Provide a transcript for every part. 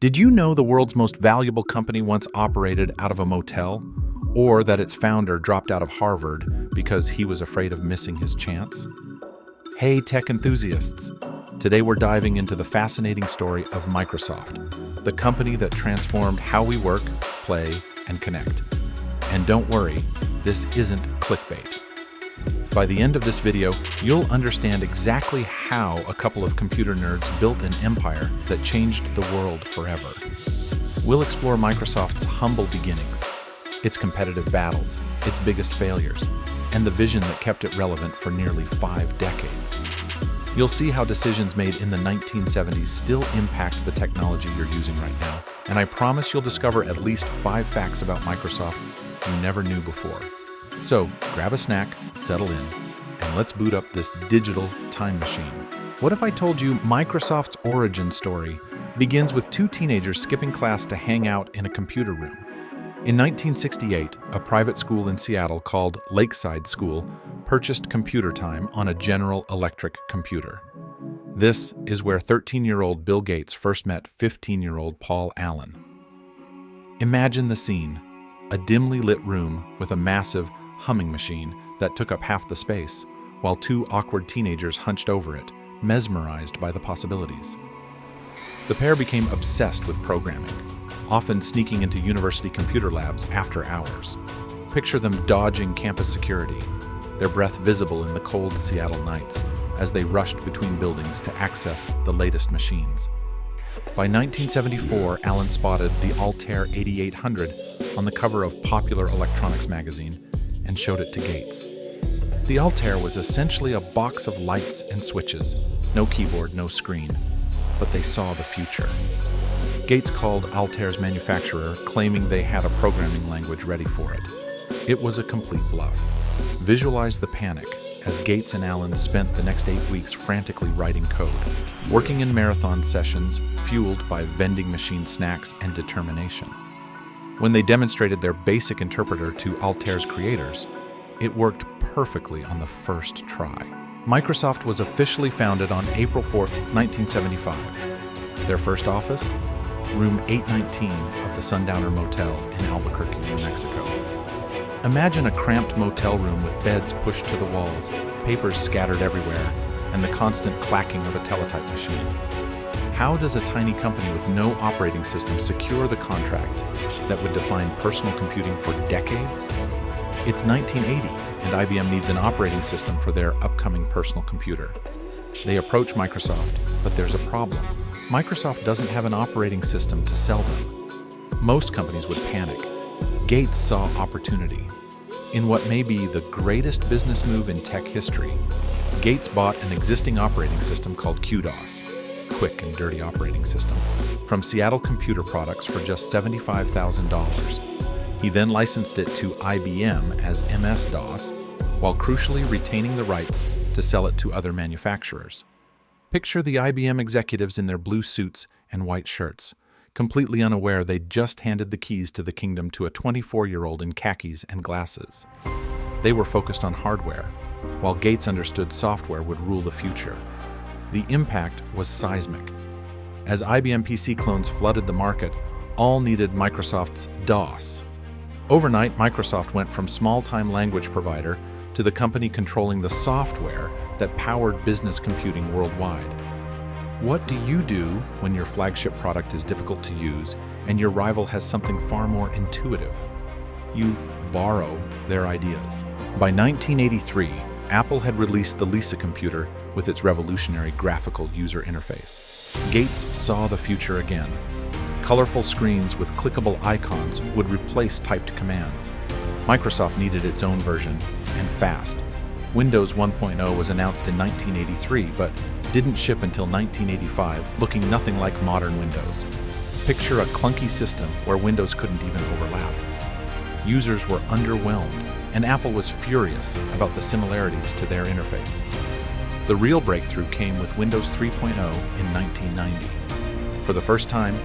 Did you know the world's most valuable company once operated out of a motel? Or that its founder dropped out of Harvard because he was afraid of missing his chance? Hey, tech enthusiasts! Today we're diving into the fascinating story of Microsoft, the company that transformed how we work, play, and connect. And don't worry, this isn't clickbait. By the end of this video, you'll understand exactly how a couple of computer nerds built an empire that changed the world forever. We'll explore Microsoft's humble beginnings, its competitive battles, its biggest failures, and the vision that kept it relevant for nearly 5 decades. You'll see how decisions made in the 1970s still impact the technology you're using right now, and I promise you'll discover at least 5 facts about Microsoft you never knew before. So, grab a snack, settle in, and let's boot up this digital time machine. What if I told you Microsoft's origin story begins with 2 teenagers skipping class to hang out in a computer room? In 1968, a private school in Seattle called Lakeside School purchased computer time on a General Electric computer. This is where 13-year-old Bill Gates first met 15-year-old Paul Allen. Imagine the scene: a dimly lit room with a massive humming machine that took up half the space, while 2 awkward teenagers hunched over it, mesmerized by the possibilities. The pair became obsessed with programming, often sneaking into university computer labs after hours. Picture them dodging campus security, their breath visible in the cold Seattle nights as they rushed between buildings to access the latest machines. By 1974, Allen spotted the Altair 8800 on the cover of Popular Electronics magazine and showed it to Gates. The Altair was essentially a box of lights and switches, no keyboard, no screen, but they saw the future. Gates called Altair's manufacturer, claiming they had a programming language ready for it. It was a complete bluff. Visualize the panic as Gates and Allen spent the next 8 weeks frantically writing code, working in marathon sessions fueled by vending machine snacks and determination. When they demonstrated their basic interpreter to Altair's creators, it worked perfectly on the first try. Microsoft was officially founded on April 4, 1975. Their first office? Room 819 of the Sundowner Motel in Albuquerque, New Mexico. Imagine a cramped motel room with beds pushed to the walls, papers scattered everywhere, and the constant clacking of a teletype machine. How does a tiny company with no operating system secure the contract that would define personal computing for decades? It's 1980, and IBM needs an operating system for their upcoming personal computer. They approach Microsoft, but there's a problem. Microsoft doesn't have an operating system to sell them. Most companies would panic. Gates saw opportunity. In what may be the greatest business move in tech history, Gates bought an existing operating system called QDOS, Quick and Dirty Operating System, from Seattle Computer Products for just $75,000. He then licensed it to IBM as MS-DOS, while crucially retaining the rights to sell it to other manufacturers. Picture the IBM executives in their blue suits and white shirts, completely unaware they'd just handed the keys to the kingdom to a 24-year-old in khakis and glasses. They were focused on hardware, while Gates understood software would rule the future. The impact was seismic. As IBM PC clones flooded the market, all needed Microsoft's DOS. Overnight, Microsoft went from small-time language provider to the company controlling the software that powered business computing worldwide. What do you do when your flagship product is difficult to use and your rival has something far more intuitive? You borrow their ideas. By 1983, Apple had released the Lisa computer with its revolutionary graphical user interface. Gates saw the future again. Colorful screens with clickable icons would replace typed commands. Microsoft needed its own version, and fast. Windows 1.0 was announced in 1983, but didn't ship until 1985, looking nothing like modern Windows. Picture a clunky system where Windows couldn't even overlap. Users were underwhelmed, and Apple was furious about the similarities to their interface. The real breakthrough came with Windows 3.0 in 1990. For the first time,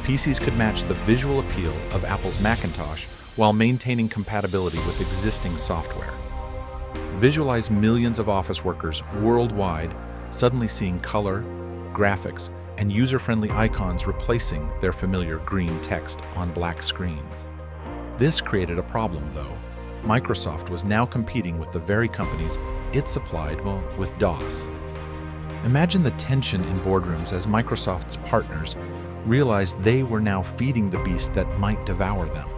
PCs could match the visual appeal of Apple's Macintosh while maintaining compatibility with existing software. Visualize millions of office workers worldwide suddenly seeing color, graphics, and user-friendly icons replacing their familiar green text on black screens. This created a problem, though. Microsoft was now competing with the very companies it supplied, with DOS. Imagine the tension in boardrooms as Microsoft's partners realized they were now feeding the beast that might devour them.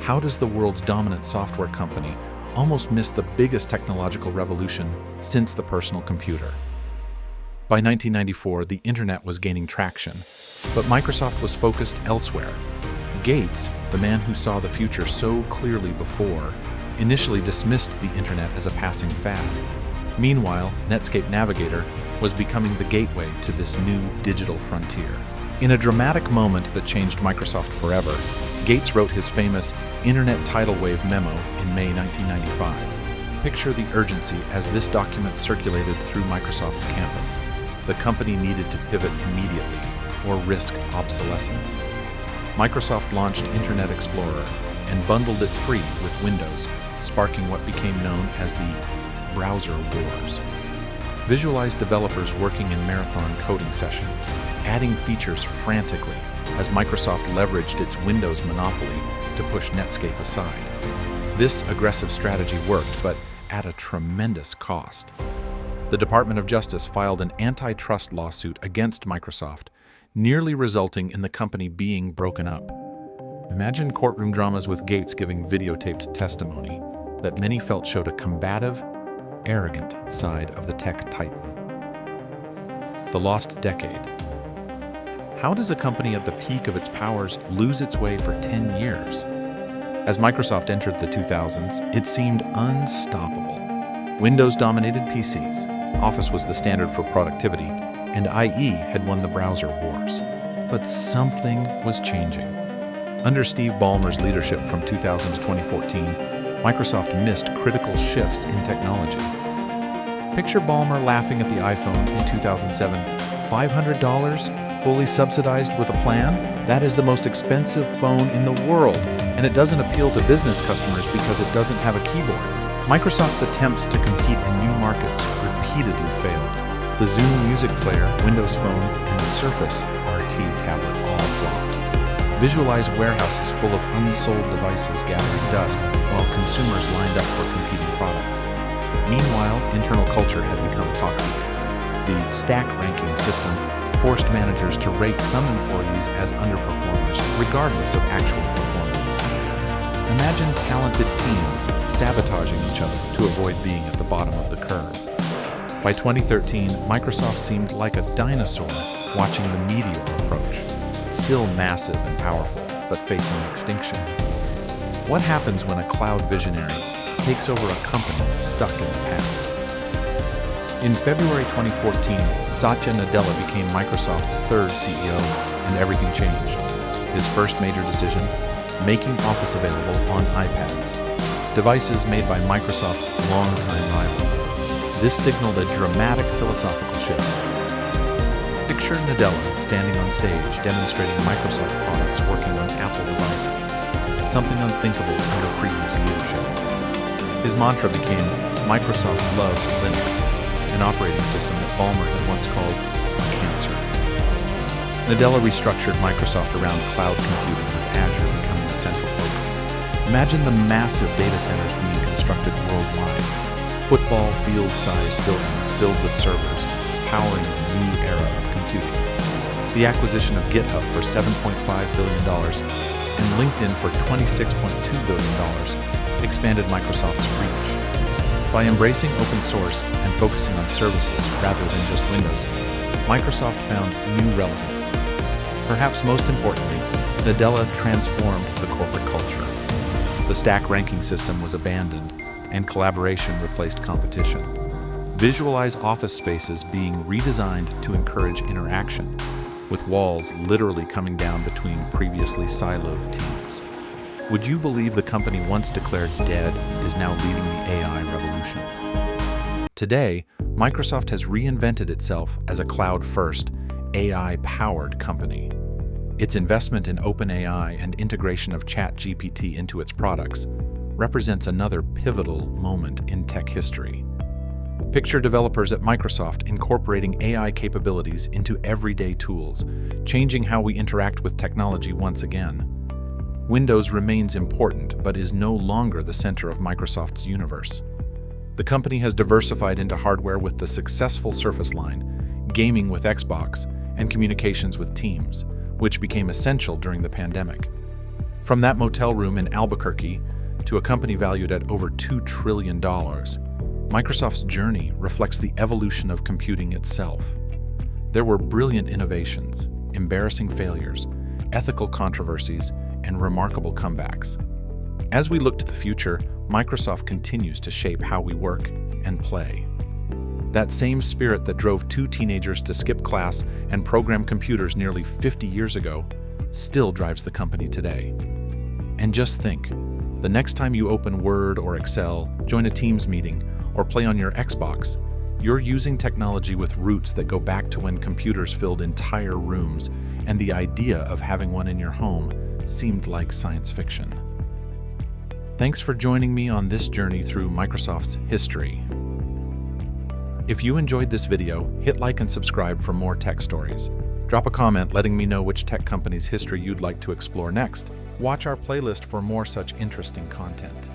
How does the world's dominant software company almost miss the biggest technological revolution since the personal computer? By 1994, the internet was gaining traction, but Microsoft was focused elsewhere. Gates, the man who saw the future so clearly before, initially dismissed the internet as a passing fad. Meanwhile, Netscape Navigator was becoming the gateway to this new digital frontier. In a dramatic moment that changed Microsoft forever, Gates wrote his famous Internet Tidal Wave memo in May 1995. Picture the urgency as this document circulated through Microsoft's campus. The company needed to pivot immediately or risk obsolescence. Microsoft launched Internet Explorer and bundled it free with Windows, sparking what became known as the browser wars. Visualize developers working in marathon coding sessions, adding features frantically as Microsoft leveraged its Windows monopoly to push Netscape aside. This aggressive strategy worked, but at a tremendous cost. The Department of Justice filed an antitrust lawsuit against Microsoft, nearly resulting in the company being broken up. Imagine courtroom dramas with Gates giving videotaped testimony that many felt showed a combative, arrogant side of the tech titan. The lost decade. How does a company at the peak of its powers lose its way for 10 years? As Microsoft entered the 2000s, it seemed unstoppable. Windows dominated PCs, Office was the standard for productivity, and IE had won the browser wars. But something was changing. Under Steve Ballmer's leadership from 2000 to 2014, Microsoft missed critical shifts in technology. Picture Ballmer laughing at the iPhone in 2007. $500? Fully subsidized with a plan? That is the most expensive phone in the world, and it doesn't appeal to business customers because it doesn't have a keyboard. Microsoft's attempts to compete in new markets repeatedly failed. The Zune music player, Windows Phone, and the Surface RT tablet all flopped. Visualize warehouses full of unsold devices gathering dust while consumers lined up for competing products. Meanwhile, internal culture had become toxic. The stack ranking system forced managers to rate some employees as underperformers, regardless of actual performance. Imagine talented teams sabotaging each other to avoid being at the bottom of the curve. By 2013, Microsoft seemed like a dinosaur watching the meteor approach, still massive and powerful, but facing extinction. What happens when a cloud visionary takes over a company stuck in the past? In February 2014, Satya Nadella became Microsoft's third CEO, and everything changed. His first major decision, making Office available on iPads, devices made by Microsoft's longtime rival. This signaled a dramatic philosophical shift. Picture Nadella standing on stage demonstrating Microsoft products working on Apple devices, something unthinkable under previous leadership. His mantra became, "Microsoft loves Linux," an operating system that Ballmer had once called a cancer. Nadella restructured Microsoft around cloud computing, with Azure becoming the central focus. Imagine the massive data centers being constructed worldwide. Football field-sized buildings filled with servers, powering a new era of computing. The acquisition of GitHub for $7.5 billion and LinkedIn for $26.2 billion expanded Microsoft's reach. By embracing open source and focusing on services rather than just Windows, Microsoft found new relevance. Perhaps most importantly, Nadella transformed the corporate culture. The stack ranking system was abandoned, and collaboration replaced competition. Visualize office spaces being redesigned to encourage interaction, with walls literally coming down between previously siloed teams. Would you believe the company once declared dead is now leading the AI revolution? Today, Microsoft has reinvented itself as a cloud-first, AI-powered company. Its investment in OpenAI and integration of ChatGPT into its products represents another pivotal moment in tech history. Picture developers at Microsoft incorporating AI capabilities into everyday tools, changing how we interact with technology once again. Windows remains important, but is no longer the center of Microsoft's universe. The company has diversified into hardware with the successful Surface line, gaming with Xbox, and communications with Teams, which became essential during the pandemic. From that motel room in Albuquerque to a company valued at over $2 trillion, Microsoft's journey reflects the evolution of computing itself. There were brilliant innovations, embarrassing failures, ethical controversies, and remarkable comebacks. As we look to the future, Microsoft continues to shape how we work and play. That same spirit that drove two teenagers to skip class and program computers nearly 50 years ago still drives the company today. And just think, the next time you open Word or Excel, join a Teams meeting, or play on your Xbox, you're using technology with roots that go back to when computers filled entire rooms and the idea of having one in your home seemed like science fiction. Thanks for joining me on this journey through Microsoft's history. If you enjoyed this video, hit like and subscribe for more tech stories. Drop a comment letting me know which tech company's history you'd like to explore next. Watch our playlist for more such interesting content.